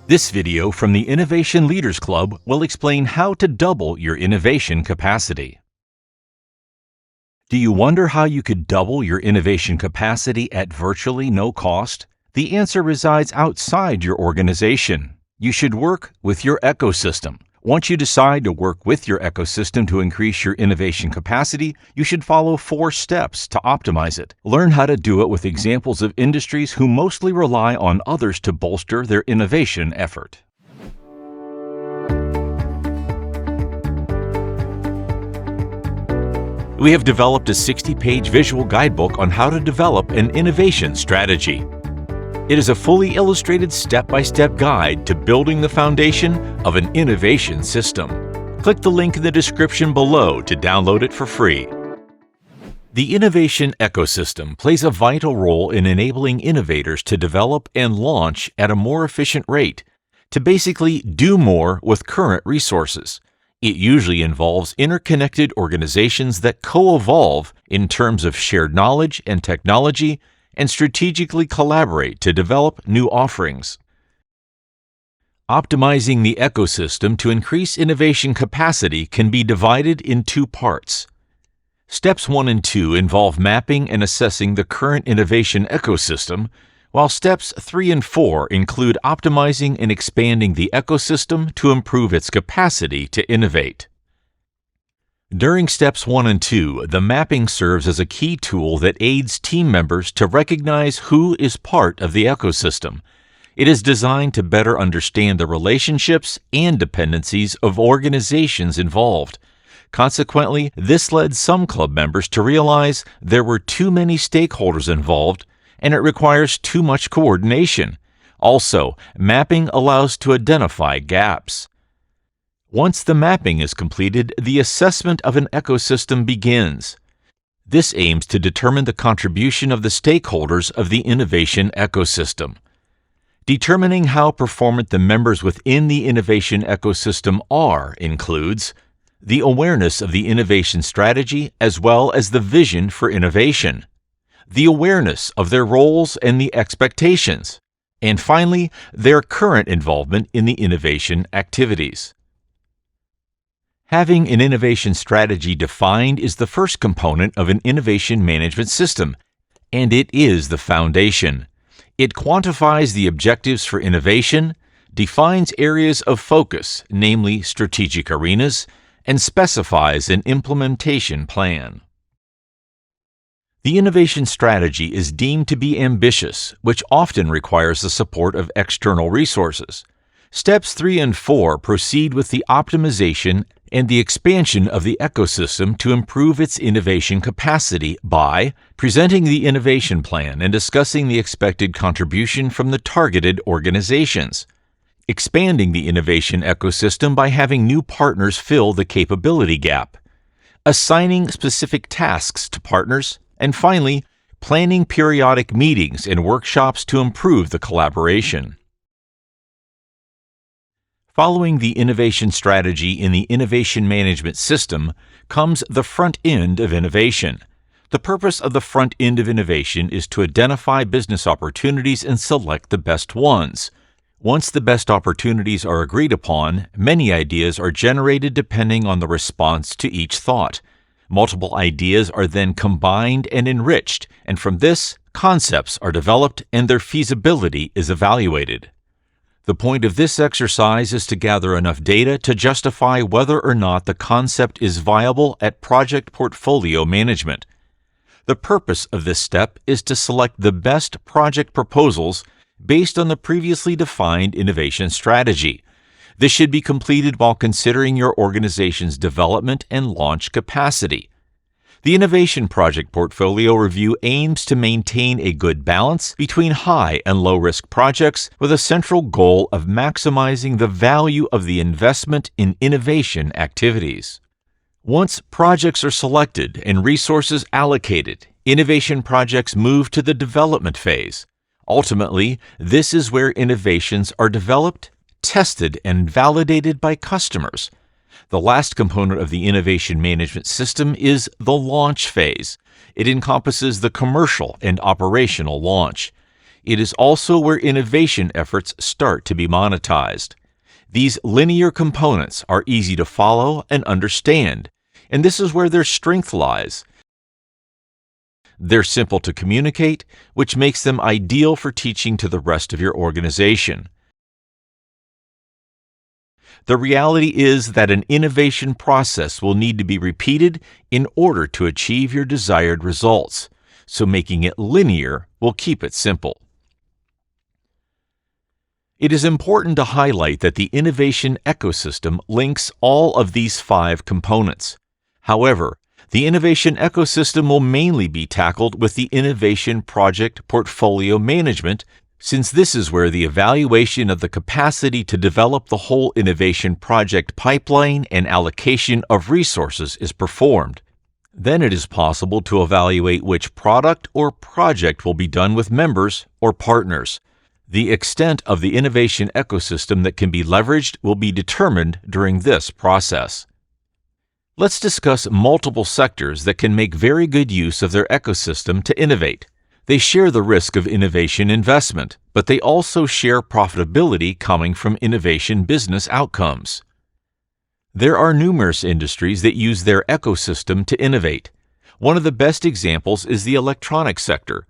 This video from the Innovation Leaders Club will explain how to double your innovation capacity. Do you wonder how you could double your innovation capacity at virtually no cost? The answer resides outside your organization. You should work with your ecosystem. Once you decide to work with your ecosystem to increase your innovation capacity, you should follow 4 steps to optimize it. Learn how to do it with examples of industries who mostly rely on others to bolster their innovation effort. We have developed a 60-page visual guidebook on how to develop an innovation strategy. It is a fully illustrated step-by-step guide to building the foundation of an innovation system. Click the link in the description below to download it for free. The innovation ecosystem plays a vital role in enabling innovators to develop and launch at a more efficient rate, to basically do more with current resources. It usually involves interconnected organizations that co-evolve in terms of shared knowledge and technology, and strategically collaborate to develop new offerings. Optimizing the ecosystem to increase innovation capacity can be divided in 2 parts. Steps 1 and 2 involve mapping and assessing the current innovation ecosystem, while steps 3 and 4 include optimizing and expanding the ecosystem to improve its capacity to innovate. During steps 1 and 2, the mapping serves as a key tool that aids team members to recognize who is part of the ecosystem. It is designed to better understand the relationships and dependencies of organizations involved. Consequently, this led some club members to realize there were too many stakeholders involved and it requires too much coordination. Also, mapping allows to identify gaps. Once the mapping is completed, the assessment of an ecosystem begins. This aims to determine the contribution of the stakeholders of the innovation ecosystem. Determining how performant the members within the innovation ecosystem are includes the awareness of the innovation strategy as well as the vision for innovation, the awareness of their roles and the expectations, and finally, their current involvement in the innovation activities. Having an innovation strategy defined is the first component of an innovation management system, and it is the foundation. It quantifies the objectives for innovation, defines areas of focus, namely strategic arenas, and specifies an implementation plan. The innovation strategy is deemed to be ambitious, which often requires the support of external resources. Steps 3 and 4 proceed with the optimization and the expansion of the ecosystem to improve its innovation capacity by presenting the innovation plan and discussing the expected contribution from the targeted organizations, expanding the innovation ecosystem by having new partners fill the capability gap, assigning specific tasks to partners, and finally, planning periodic meetings and workshops to improve the collaboration. Following the innovation strategy in the innovation management system comes the front end of innovation. The purpose of the front end of innovation is to identify business opportunities and select the best ones. Once the best opportunities are agreed upon, many ideas are generated depending on the response to each thought. Multiple ideas are then combined and enriched, and from this, concepts are developed and their feasibility is evaluated. The point of this exercise is to gather enough data to justify whether or not the concept is viable at project portfolio management. The purpose of this step is to select the best project proposals based on the previously defined innovation strategy. This should be completed while considering your organization's development and launch capacity. The Innovation Project Portfolio Review aims to maintain a good balance between high and low-risk projects with a central goal of maximizing the value of the investment in innovation activities. Once projects are selected and resources allocated, innovation projects move to the development phase. Ultimately, this is where innovations are developed, tested, and validated by customers. The last component of the innovation management system is the launch phase. It encompasses the commercial and operational launch. it is also where innovation efforts start to be monetized. These linear components are easy to follow and understand, and this is where their strength lies. They're simple to communicate, which makes them ideal for teaching to the rest of your organization. The reality is that an innovation process will need to be repeated in order to achieve your desired results, so making it linear will keep it simple. It is important to highlight that the innovation ecosystem links all of these 5 components. However, the innovation ecosystem will mainly be tackled with the innovation project portfolio management, since this is where the evaluation of the capacity to develop the whole innovation project pipeline and allocation of resources is performed. Then it is possible to evaluate which product or project will be done with members or partners. The extent of the innovation ecosystem that can be leveraged will be determined during this process. Let's discuss multiple sectors that can make very good use of their ecosystem to innovate. They share the risk of innovation investment, but they also share profitability coming from innovation business outcomes. There are numerous industries that use their ecosystem to innovate. One of the best examples is the electronics sector.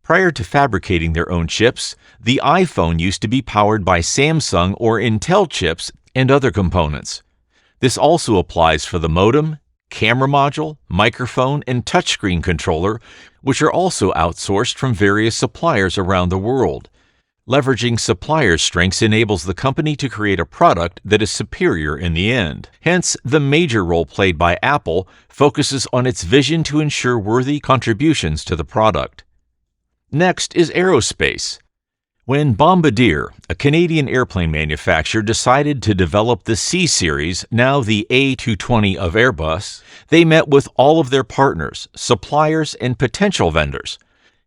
Prior to fabricating their own chips, the iPhone used to be powered by Samsung or Intel chips and other components. This also applies for the modem, camera module, microphone, and touchscreen controller, which are also outsourced from various suppliers around the world. Leveraging supplier strengths enables the company to create a product that is superior in the end. Hence, the major role played by Apple focuses on its vision to ensure worthy contributions to the product. Next is aerospace. When Bombardier, a Canadian airplane manufacturer, decided to develop the C-Series, now the A220 of Airbus, they met with all of their partners, suppliers, and potential vendors.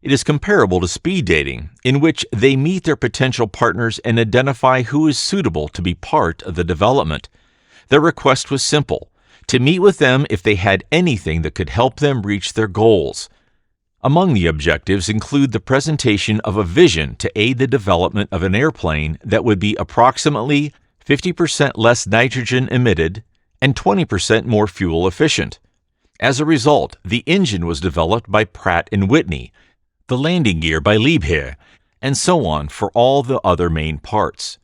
It is comparable to speed dating, in which they meet their potential partners and identify who is suitable to be part of the development. Their request was simple: to meet with them if they had anything that could help them reach their goals. Among the objectives include the presentation of a vision to aid the development of an airplane that would be approximately 50% less nitrogen emitted and 20% more fuel efficient. As a result, the engine was developed by Pratt & Whitney, the landing gear by Liebherr, and so on for all the other main parts.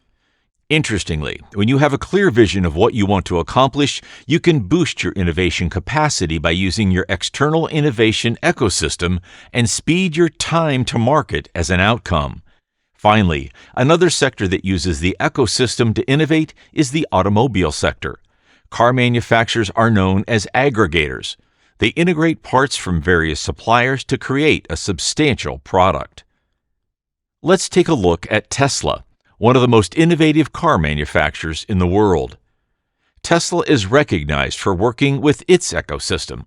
Interestingly, when you have a clear vision of what you want to accomplish, you can boost your innovation capacity by using your external innovation ecosystem and speed your time to market as an outcome. Finally, another sector that uses the ecosystem to innovate is the automobile sector. Car manufacturers are known as aggregators. They integrate parts from various suppliers to create a substantial product. Let's take a look at Tesla, one of the most innovative car manufacturers in the world. Tesla is recognized for working with its ecosystem.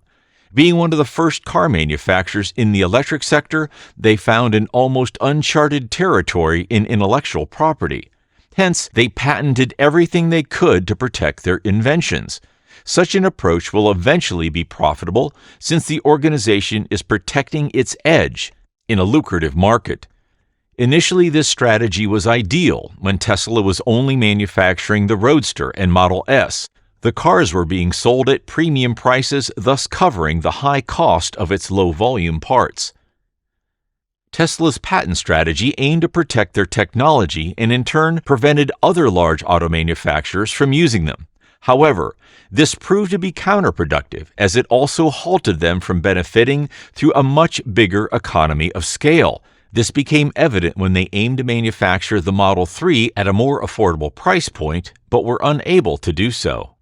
Being one of the first car manufacturers in the electric sector, they found an almost uncharted territory in intellectual property. Hence, they patented everything they could to protect their inventions. Such an approach will eventually be profitable since the organization is protecting its edge in a lucrative market. Initially, this strategy was ideal when Tesla was only manufacturing the Roadster and Model S. The cars were being sold at premium prices, thus covering the high cost of its low-volume parts. Tesla's patent strategy aimed to protect their technology and in turn prevented other large auto manufacturers from using them. However, this proved to be counterproductive as it also halted them from benefiting through a much bigger economy of scale. This became evident when they aimed to manufacture the Model 3 at a more affordable price point, but were unable to do so.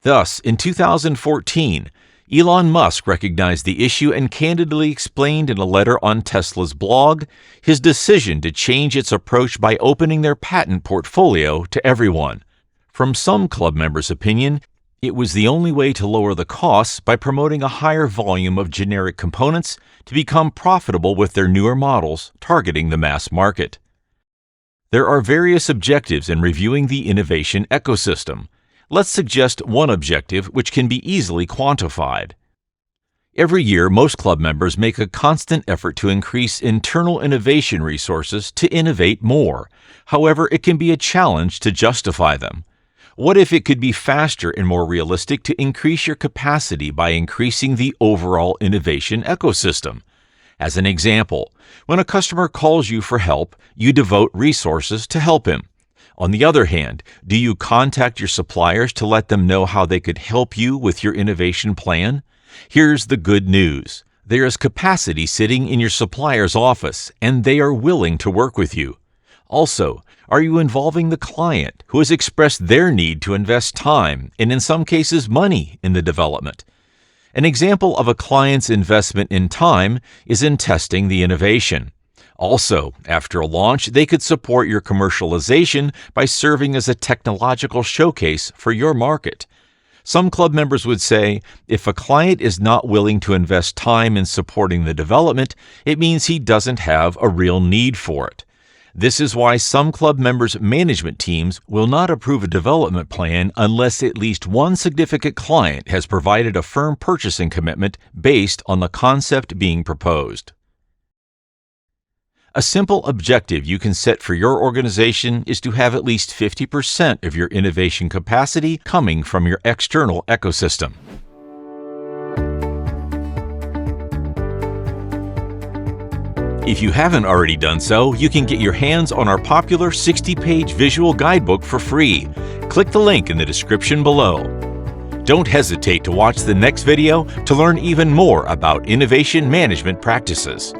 Thus, in 2014, Elon Musk recognized the issue and candidly explained in a letter on Tesla's blog his decision to change its approach by opening their patent portfolio to everyone. From some club members' opinion, it was the only way to lower the costs by promoting a higher volume of generic components to become profitable with their newer models targeting the mass market. There are various objectives in reviewing the innovation ecosystem. Let's suggest one objective which can be easily quantified. Every year, most club members make a constant effort to increase internal innovation resources to innovate more. However, it can be a challenge to justify them. What if it could be faster and more realistic to increase your capacity by increasing the overall innovation ecosystem? As an example, when a customer calls you for help, you devote resources to help him. On the other hand, do you contact your suppliers to let them know how they could help you with your innovation plan? Here's the good news. There is capacity sitting in your supplier's office, and they are willing to work with you. Also, are you involving the client who has expressed their need to invest time and in some cases money in the development? An example of a client's investment in time is in testing the innovation. Also, after a launch, they could support your commercialization by serving as a technological showcase for your market. Some club members would say, if a client is not willing to invest time in supporting the development, it means he doesn't have a real need for it. This is why some club members' management teams will not approve a development plan unless at least one significant client has provided a firm purchasing commitment based on the concept being proposed. A simple objective you can set for your organization is to have at least 50% of your innovation capacity coming from your external ecosystem. If you haven't already done so, you can get your hands on our popular 60-page visual guidebook for free. Click the link in the description below. Don't hesitate to watch the next video to learn even more about innovation management practices.